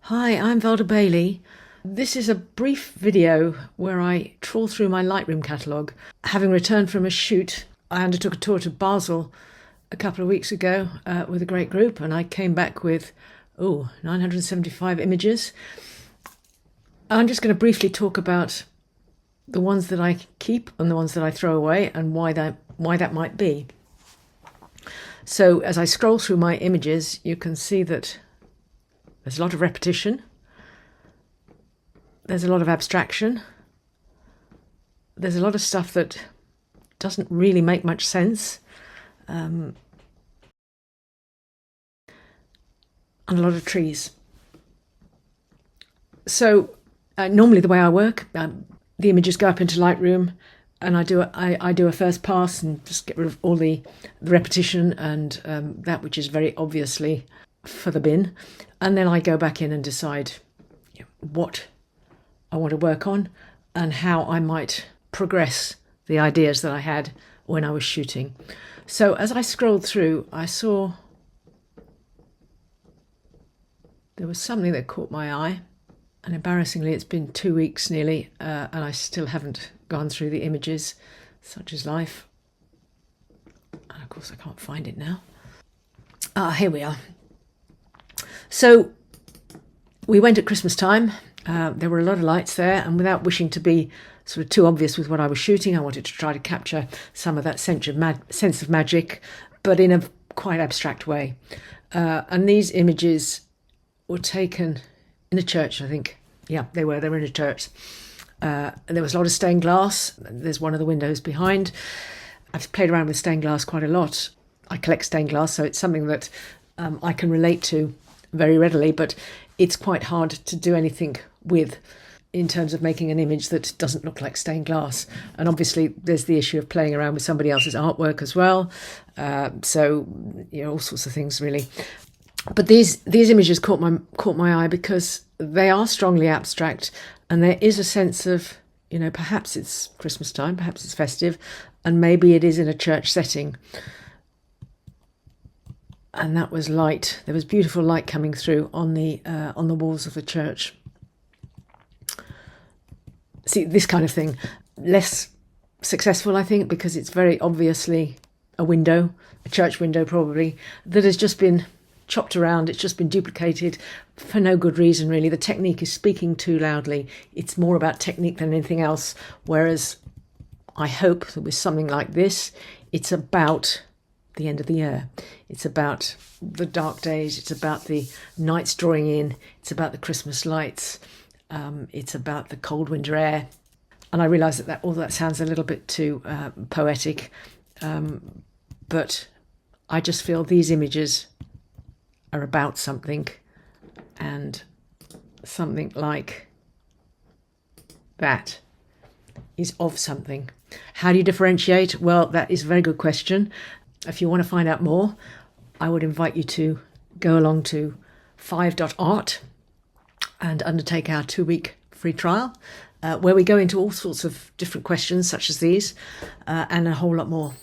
Hi, I'm Velda Bailey. This is a brief video where I trawl through my Lightroom catalogue. Having returned from a shoot, I undertook a tour to Basel a couple of weeks ago with a great group, and I came back with 975 images. I'm just going to briefly talk about the ones that I keep and the ones that I throw away and why that might be. So as I scroll through my images, you can see that there's a lot of repetition, there's a lot of abstraction, there's a lot of stuff that doesn't really make much sense, and a lot of trees. So normally the way I work, the images go up into Lightroom and I do a first pass and just get rid of all the repetition and that which is very obviously for the bin, and then I go back in and decide what I want to work on and how I might progress the ideas that I had when I was shooting. So as I scrolled through, I saw there was something that caught my eye, and embarrassingly it's been 2 weeks nearly and I still haven't gone through the images. Such is life. And of course I can't find it now. Here we are. So we went at Christmas time. There were a lot of lights there, and without wishing to be sort of too obvious with what I was shooting, I wanted to try to capture some of that sense of magic, but in a quite abstract way. And these images were taken in a church, I think. Yeah, they were in a church. There was a lot of stained glass. There's one of the windows behind. I've played around with stained glass quite a lot. I collect stained glass, so it's something that I can relate to very readily, but it's quite hard to do anything with in terms of making an image that doesn't look like stained glass. And obviously there's the issue of playing around with somebody else's artwork as well. So all sorts of things really. But these images caught my eye because they are strongly abstract, and there is a sense of, perhaps it's Christmas time, perhaps it's festive, and maybe it is in a church setting. And that was light. There was beautiful light coming through on the walls of the church. See, this kind of thing, less successful, I think, because it's very obviously a window, a church window probably, that has just been chopped around. It's just been duplicated for no good reason, really. The technique is speaking too loudly. It's more about technique than anything else. Whereas I hope that with something like this, it's about the end of the year. It's about the dark days. It's about the nights drawing in. It's about the Christmas lights. It's about the cold winter air. And I realise that all that sounds a little bit too poetic, but I just feel these images are about something, and something like that is of something. How do you differentiate? Well, that is a very good question. If you want to find out more, I would invite you to go along to 5.art and undertake our 2-week free trial, where we go into all sorts of different questions such as these and a whole lot more.